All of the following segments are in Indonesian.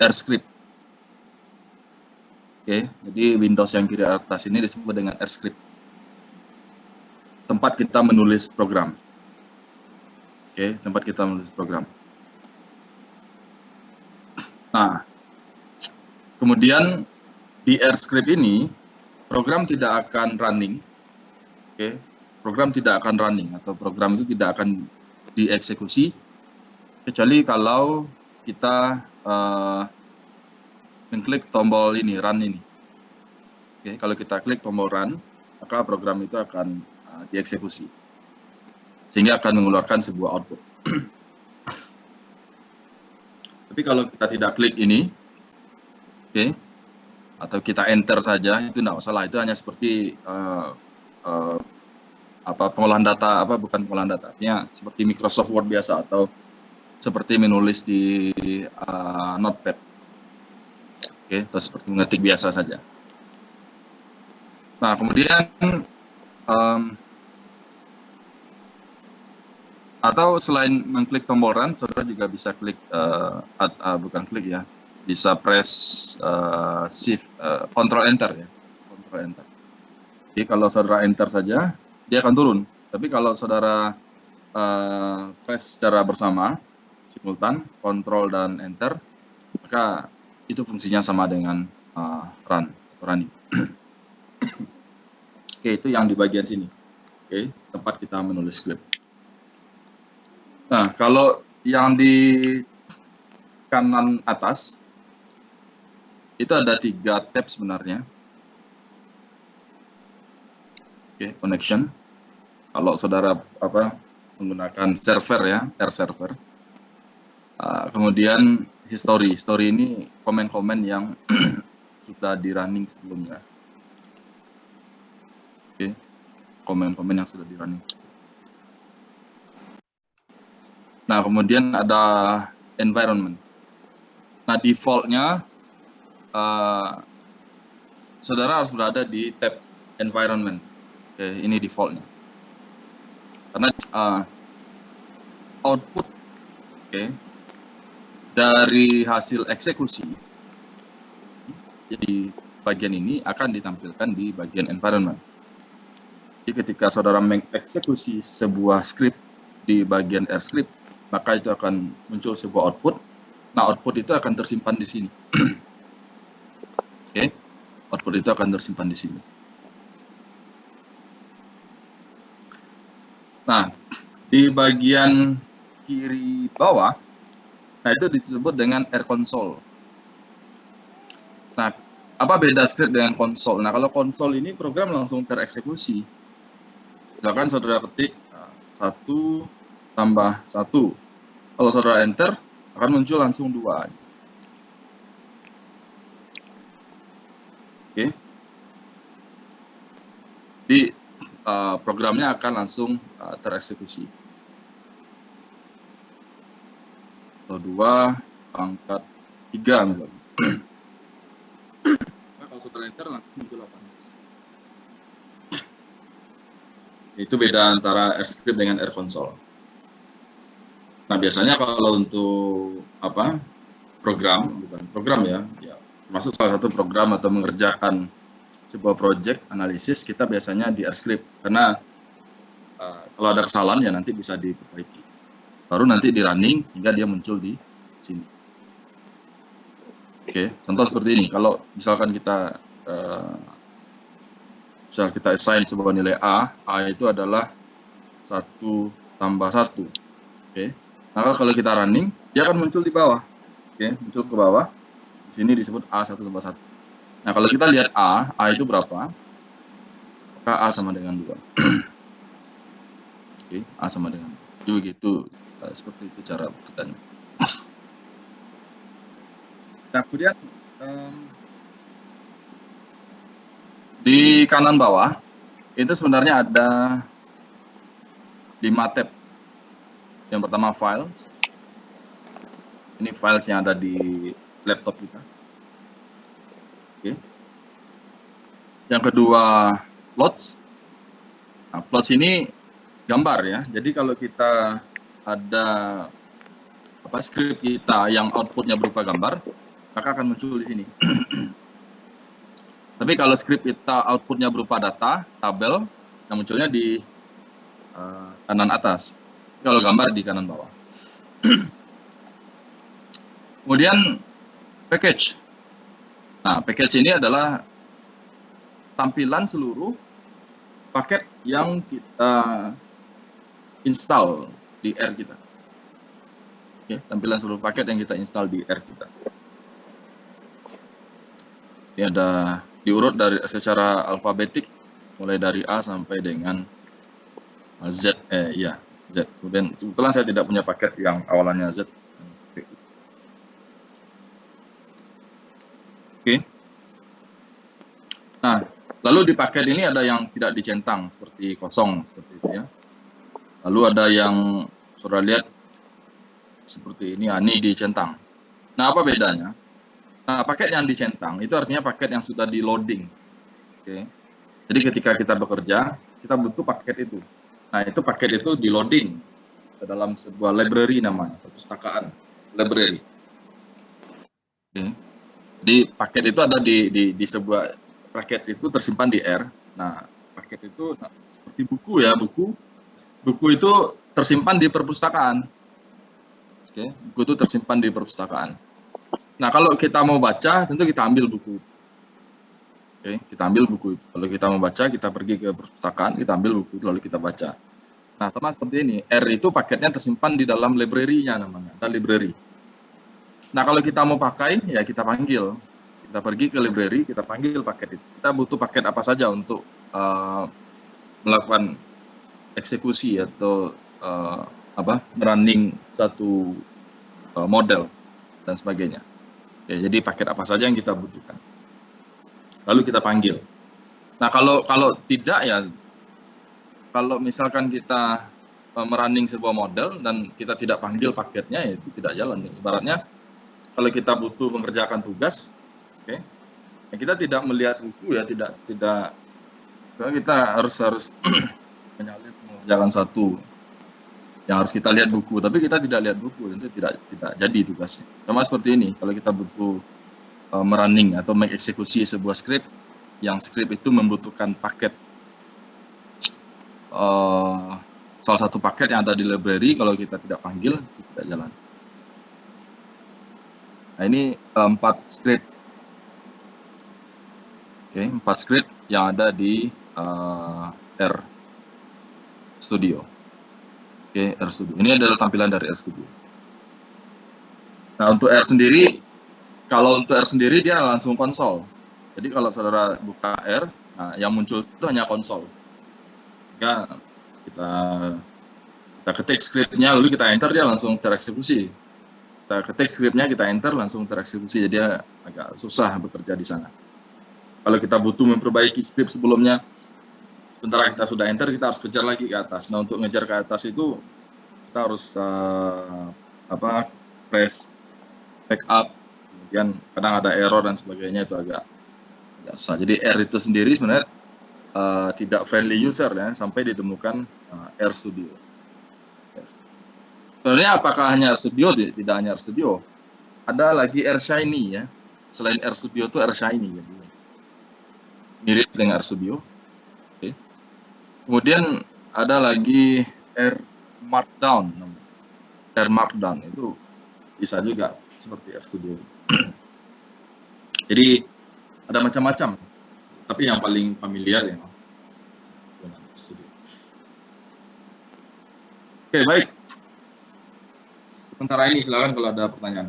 AirScript. Oke, jadi Windows yang kiri atas ini disebut dengan AirScript. Tempat kita menulis program. Oke, tempat kita menulis program. Nah, kemudian di AirScript ini program tidak akan running. Oke, program tidak akan running atau program itu tidak akan dieksekusi kecuali kalau kita mengklik tombol ini, run ini. Oke, kalau kita klik tombol run, maka program itu akan dieksekusi, sehingga akan mengeluarkan sebuah output. Tapi kalau kita tidak klik ini, oke, atau kita enter saja, itu tidak masalah. Itu hanya seperti pengolahan data, bukan pengolahan data, artinya seperti Microsoft Word biasa atau seperti menulis di Notepad. Oke, atau seperti mengetik biasa saja. Nah, kemudian atau selain mengklik tombol run, saudara juga bisa klik bukan klik ya, bisa press shift control enter ya, control enter. Jadi kalau saudara enter saja, dia akan turun. Tapi kalau saudara press secara bersama, simultan, control dan enter, maka itu fungsinya sama dengan run atau running. Oke, itu yang di bagian sini. Oke, tempat kita menulis script. Nah, kalau yang di kanan atas, itu ada 3 tab sebenarnya. Oke, connection. Kalau saudara menggunakan server ya, air server. Kemudian history. History ini komen-komen yang sudah di running sebelumnya. Oke, komen-komen yang sudah di running. Nah, kemudian ada environment. Nah, defaultnya saudara harus berada di tab environment. Oke, ini defaultnya. Karena output dari hasil eksekusi jadi bagian ini akan ditampilkan di bagian environment. Jadi ketika saudara mengeksekusi sebuah script di bagian AirScript, maka itu akan muncul sebuah output. Nah, output itu akan tersimpan di sini. Oke, output itu akan tersimpan di sini. Nah, di bagian kiri bawah, nah itu disebut dengan Air Console. Nah, apa beda script dengan konsol? Nah, kalau konsol ini program langsung tereksekusi. Misalkan saudara ketik 1 tambah 1. Kalau saudara enter, akan muncul langsung 2. Oke. Jadi programnya akan langsung tereksekusi. Atau 2 pangkat 3 misalnya. Nah, kalau saudara enter langsung muncul 8. Itu beda antara AirScript dengan Air Console. Nah, biasanya kalau untuk program, bukan program ya, termasuk salah satu program atau mengerjakan sebuah project analisis, kita biasanya di AirScript karena kalau ada kesalahan ya nanti bisa diperbaiki. Baru nanti di running sehingga dia muncul di sini. Oke, contoh seperti ini. Kalau misalkan kita assign sebuah nilai A itu adalah 1 tambah 1. Oke. Maka kalau kita running, dia akan muncul di bawah. Oke, muncul ke bawah. Di sini disebut A 1 tambah 1. Nah, kalau kita lihat A itu berapa? Maka A sama dengan 2. Oke, A sama dengan 2. Begitu, seperti itu cara bertanya. Nah, kemudian di kanan bawah, itu sebenarnya ada 5 tab. Yang pertama file. Ini files yang ada di laptop kita. Oke. Yang kedua plots. Nah, plots ini gambar ya. Jadi kalau kita ada script kita yang outputnya berupa gambar, maka akan muncul di sini. Tapi kalau script kita outputnya berupa data, tabel, yang munculnya di kanan atas. Kalau gambar di kanan bawah. Kemudian package. Nah, package ini adalah tampilan seluruh paket yang kita install di R kita. Oke, tampilan seluruh paket yang kita install di R kita. Ini ada diurut dari secara alfabetik, mulai dari A sampai dengan Z. Z. Kemudian kebetulan saya tidak punya paket yang awalannya Z. Oke. Nah, lalu di paket ini ada yang tidak dicentang, seperti kosong, seperti itu ya. Lalu ada yang saudara lihat seperti ini, ini dicentang. Nah, apa bedanya? Nah, paket yang dicentang itu artinya paket yang sudah di loading. Oke. Jadi ketika kita bekerja, kita butuh paket itu. Nah, itu paket itu di loading ke dalam sebuah library namanya, perpustakaan library. Oke. Jadi paket itu ada di sebuah paket itu tersimpan di R. Nah, paket itu seperti buku ya, buku itu tersimpan di perpustakaan. Oke, buku itu tersimpan di perpustakaan. Nah, kalau kita mau baca, tentu kita ambil buku. Oke, kita ambil buku itu. Kalau kita mau baca, kita pergi ke perpustakaan, kita ambil buku itu, lalu kita baca. Nah, sama seperti ini. R itu paketnya tersimpan di dalam library-nya namanya, ada library. Nah, kalau kita mau pakai, ya kita panggil. Kita pergi ke library, kita panggil paket itu. Kita butuh paket apa saja untuk melakukan eksekusi atau running satu model dan sebagainya. Ya, jadi paket apa saja yang kita butuhkan. Lalu kita panggil. Nah, kalau tidak ya, kalau misalkan kita merunning sebuah model dan kita tidak panggil paketnya, ya itu tidak jalan. Ibaratnya kalau kita butuh mengerjakan tugas, oke, ya kita tidak melihat buku ya, tidak kita harus menyalin mengerjakan satu yang harus kita lihat buku, tapi kita tidak lihat buku, tentu tidak jadi tugasnya. Sama seperti ini, kalau kita butuh merunning atau mengeksekusi sebuah script, yang script itu membutuhkan paket, salah satu paket yang ada di library, kalau kita tidak panggil, itu tidak jalan. Nah, ini 4 script. Oke, 4 script yang ada di R Studio. Oke, R Studio. Ini adalah tampilan dari R Studio. Nah, untuk R sendiri, kalau untuk R sendiri dia langsung konsol. Jadi kalau saudara buka R, nah yang muncul itu hanya konsol. Jika kita ketik scriptnya, lalu kita enter, dia langsung tereksekusi. Kita ketik scriptnya, kita enter, langsung tereksekusi. Jadi dia agak susah bekerja di sana. Kalau kita butuh memperbaiki script sebelumnya, sementara kita sudah enter, kita harus kejar lagi ke atas. Nah, untuk ngejar ke atas itu kita harus press backup, kemudian kadang ada error dan sebagainya, itu agak susah. Jadi R itu sendiri sebenarnya tidak friendly user ya, sampai ditemukan R Studio. Sebenarnya apakah hanya R Studio? Tidak hanya R Studio. Ada lagi R Shiny ya. Selain R Studio itu R Shiny. Jadi mirip dengan R Studio. Oke. Kemudian ada lagi R Markdown. R Markdown itu bisa juga seperti R Studio. Jadi ada macam-macam. Tapi yang paling familiar ya dengan R Studio. Oke, baik. Sementara ini silakan kalau ada pertanyaan.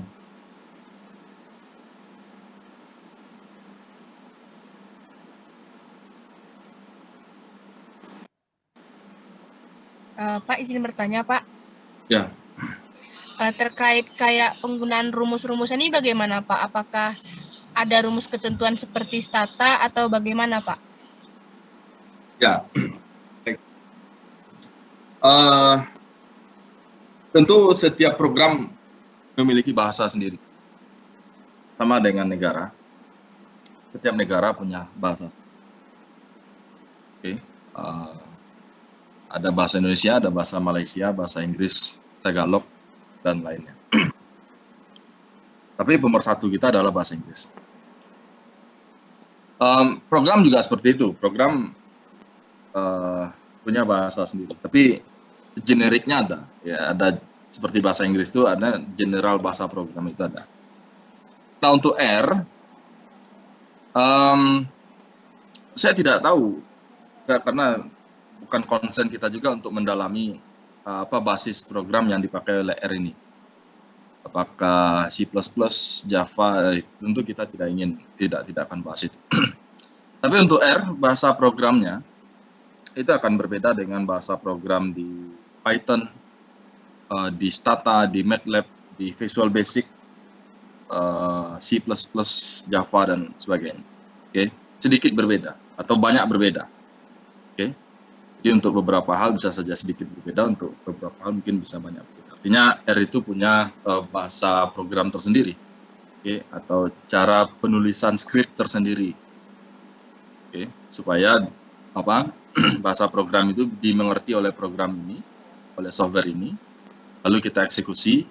Pak, izin bertanya, Pak. Ya. Terkait kayak penggunaan rumus-rumus ini bagaimana, Pak? Apakah ada rumus ketentuan seperti stata atau bagaimana, Pak? Ya. Tentu setiap program memiliki bahasa sendiri. Sama dengan negara. Setiap negara punya bahasa. Oke. Ada bahasa Indonesia, ada bahasa Malaysia, bahasa Inggris, Tagalog, dan lainnya. Tapi pemersatu kita adalah bahasa Inggris. Program juga seperti itu. Program punya bahasa sendiri. Tapi generiknya ada. Ya, ada seperti bahasa Inggris itu ada general bahasa program itu ada. Nah, untuk R, saya tidak tahu karena bukan concern kita juga untuk mendalami apa basis program yang dipakai oleh R ini. Apakah C++, Java, tentu kita tidak akan bahas itu. Tapi untuk R, bahasa programnya itu akan berbeda dengan bahasa program di Python, di Stata, di MATLAB, di Visual Basic, C++, Java, dan sebagainya. Oke, sedikit berbeda atau banyak berbeda. Oke, jadi untuk beberapa hal bisa saja sedikit berbeda, untuk beberapa hal mungkin bisa banyak berbeda. Artinya R itu punya bahasa program tersendiri, oke, atau cara penulisan skrip tersendiri, oke, supaya apa bahasa program itu dimengerti oleh program ini, oleh software ini, lalu kita eksekusi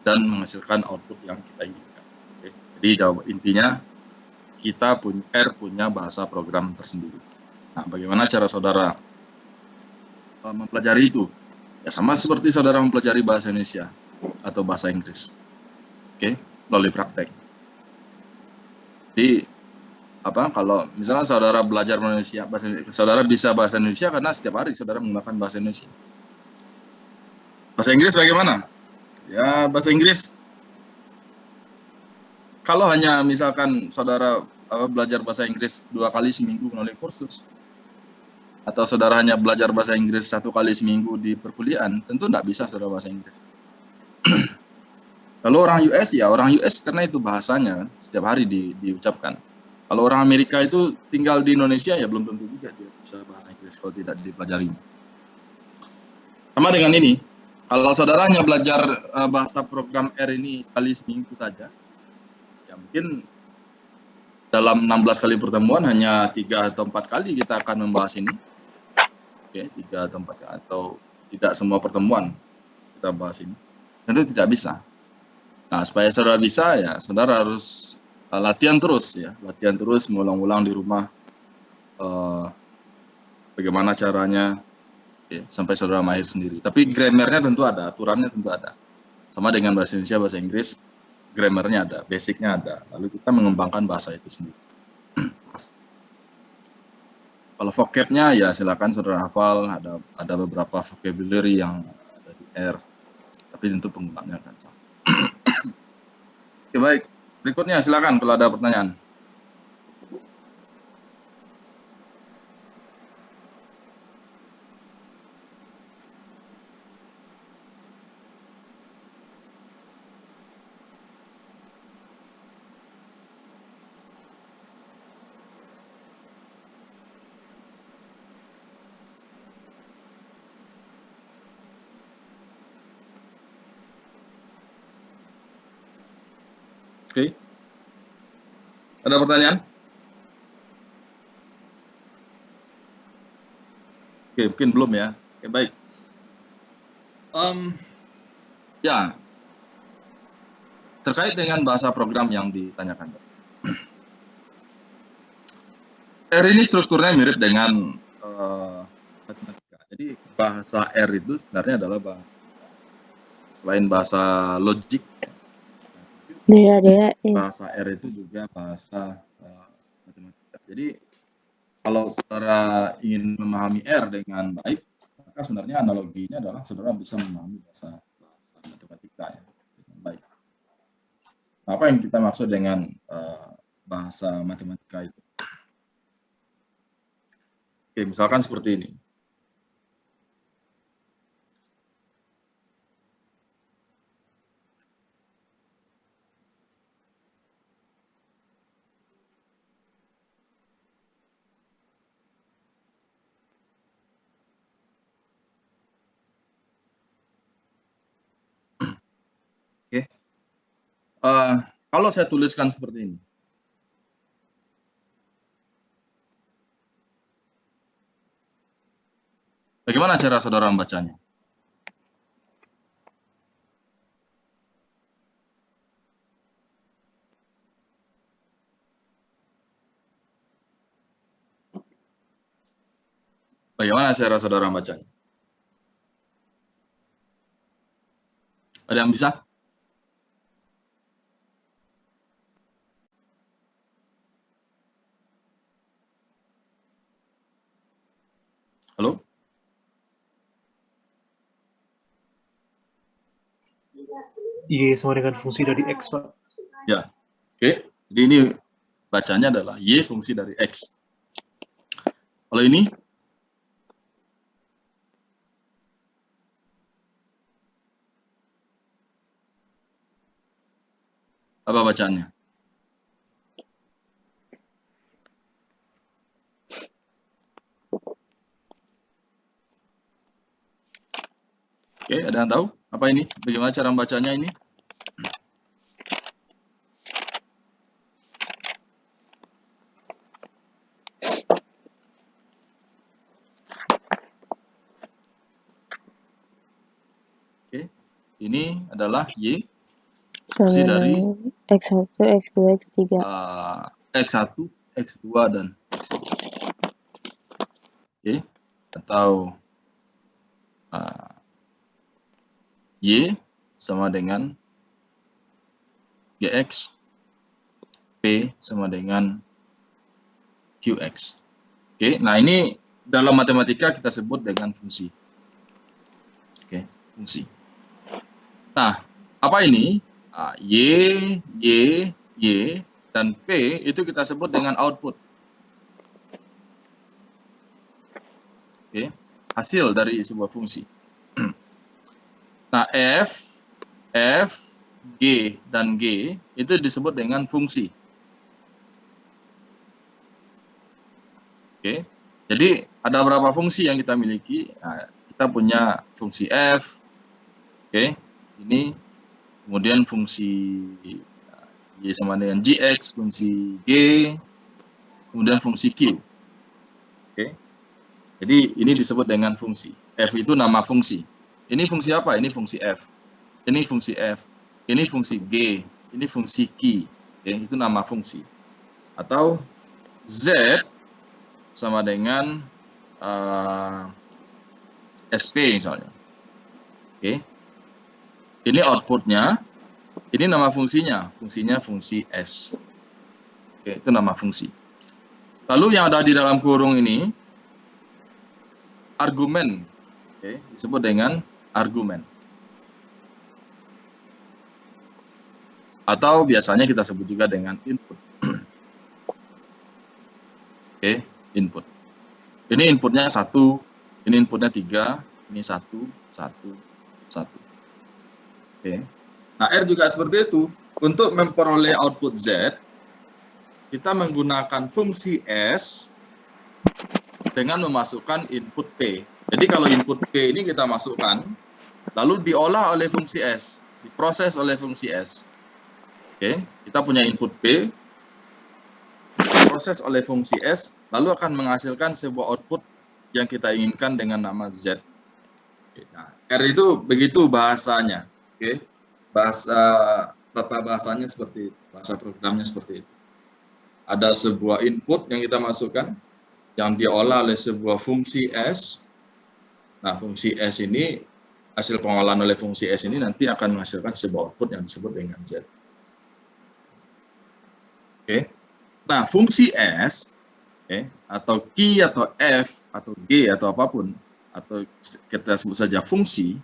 dan menghasilkan output yang kita inginkan. Oke. Jadi intinya kita punya bahasa program tersendiri. Nah, bagaimana cara saudara mempelajari itu? Ya sama seperti saudara mempelajari bahasa Indonesia atau bahasa Inggris, oke, melalui praktek. Jadi apa? Kalau misalnya saudara belajar Indonesia, saudara bisa bahasa Indonesia karena setiap hari saudara menggunakan bahasa Indonesia. Bahasa Inggris bagaimana? Ya bahasa Inggris kalau hanya misalkan saudara belajar bahasa Inggris 2 kali seminggu melalui kursus, atau saudara hanya belajar bahasa Inggris 1 kali seminggu di perkuliahan, tentu tidak bisa saudara bahasa Inggris. Kalau orang US, ya orang US karena itu bahasanya setiap hari diucapkan. Kalau orang Amerika itu tinggal di Indonesia, ya belum tentu juga dia bisa bahasa Inggris kalau tidak dipelajari. Sama dengan ini, kalau saudara hanya belajar bahasa program R ini sekali seminggu saja, ya mungkin dalam 16 kali pertemuan hanya 3 atau 4 kali kita akan membahas ini. Oke, 3 atau 4 kali, atau tidak semua pertemuan kita bahas ini. Tentu tidak bisa. Nah, supaya saudara bisa, ya saudara harus latihan terus, ya, latihan terus, mengulang-ulang di rumah bagaimana caranya, ya, sampai saudara mahir sendiri. Tapi grammarnya tentu ada, aturannya tentu ada. Sama dengan bahasa Indonesia, bahasa Inggris, grammarnya ada, basicnya ada. Lalu kita mengembangkan bahasa itu sendiri. Kalau vocabnya, ya silakan saudara hafal, ada beberapa vocabulary yang ada di R, tapi tentu penggunaannya akan sama. Oke, baik. Berikutnya silakan kalau ada pertanyaan. Oke. Ada pertanyaan? Oke, mungkin belum ya. Oke, baik. Ya, terkait dengan bahasa program yang ditanyakan. R ini strukturnya mirip dengan matematika. Jadi bahasa R itu sebenarnya adalah bahasa, selain bahasa logik, bahasa R itu juga bahasa matematika. Jadi kalau saudara ingin memahami R dengan baik, maka sebenarnya analoginya adalah saudara bisa memahami bahasa matematika ya, dengan baik. Apa yang kita maksud dengan bahasa matematika itu? Oke, misalkan seperti ini. Oke. Kalau saya tuliskan seperti ini, bagaimana cara saudara membacanya? Bagaimana cara saudara bacanya? Ada yang bisa? Halo? Y sama dengan fungsi dari X, Pak. Ya, oke. Jadi ini bacanya adalah Y fungsi dari X. Kalau ini? Apa bacanya? Oke, ada yang tahu? Apa ini? Bagaimana cara membacanya ini? Oke, ini adalah Y fungsi dari X1, X2, X3. X1, X2, dan X3. Oke, atau Y sama dengan GX, P sama dengan QX. Oke, nah ini dalam matematika kita sebut dengan fungsi. Oke, fungsi. Nah, apa ini? Y, dan P itu kita sebut dengan output. Oke, hasil dari sebuah fungsi. Nah, F, G, dan G itu disebut dengan fungsi. Oke, jadi ada berapa fungsi yang kita miliki? Nah, kita punya fungsi F, oke, ini, kemudian fungsi Y sama dengan GX, fungsi G, kemudian fungsi Q. Oke, jadi ini disebut dengan fungsi. F itu nama fungsi. Ini fungsi apa? Ini fungsi F. Ini fungsi F. Ini fungsi G. Ini fungsi Q. Oke, itu nama fungsi. Atau Z sama dengan SP misalnya. Oke, ini outputnya. Ini nama fungsinya. Fungsinya fungsi S. Oke, itu nama fungsi. Lalu yang ada di dalam kurung ini argumen. Oke, disebut dengan argumen. Atau biasanya kita sebut juga dengan input. Oke, input. Ini inputnya 1, ini inputnya 3, ini 1, 1, 1. Oke. Nah, R juga seperti itu. Untuk memperoleh output Z, kita menggunakan fungsi S dengan memasukkan input P. Jadi kalau input P ini kita masukkan, lalu diolah oleh fungsi S, diproses oleh fungsi S. Oke, kita punya input P, diproses oleh fungsi S, lalu akan menghasilkan sebuah output yang kita inginkan dengan nama Z. Oke, nah, R itu begitu bahasanya. Oke, tata bahasanya seperti itu, bahasa programnya seperti itu. Ada sebuah input yang kita masukkan, yang diolah oleh sebuah fungsi S. Nah, fungsi S ini, hasil pengolahan oleh fungsi S ini nanti akan menghasilkan sebuah output yang disebut dengan Z. Oke, nah fungsi S, atau Q atau F atau G atau apapun, atau kita sebut saja fungsi,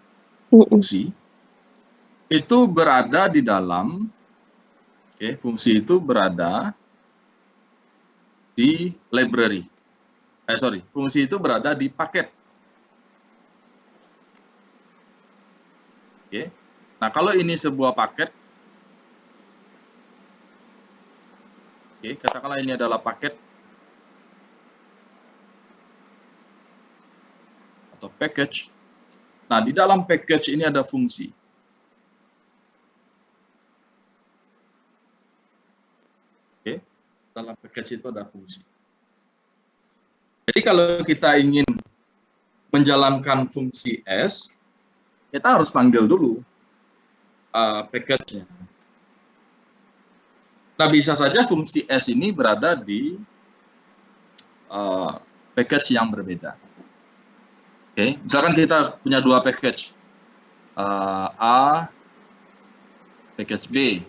itu berada di dalam, fungsi itu berada di library. Fungsi itu berada di paket. Oke. Nah, kalau ini sebuah paket, katakanlah ini adalah paket atau package. Nah, di dalam package ini ada fungsi. Oke, dalam package itu ada fungsi. Jadi kalau kita ingin menjalankan fungsi S, kita harus panggil dulu package-nya. Nah, bisa saja fungsi S ini berada di package yang berbeda. Oke, misalkan kita punya dua package, A, package B.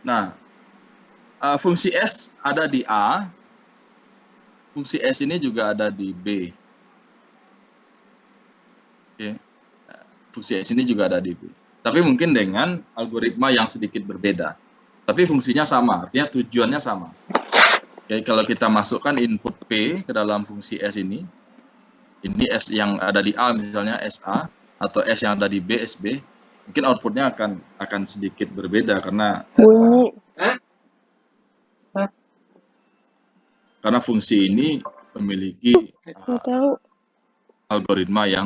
Nah, fungsi S ada di A, fungsi S ini juga ada di B. Oke, fungsi S ini juga ada di B. Tapi mungkin dengan algoritma yang sedikit berbeda. Tapi fungsinya sama, artinya tujuannya sama. Oke, kalau kita masukkan input P ke dalam fungsi S ini S yang ada di A misalnya SA, atau S yang ada di B, SB, mungkin outputnya akan sedikit berbeda karena Bunyi. fungsi ini memiliki Nggak tahu. algoritma yang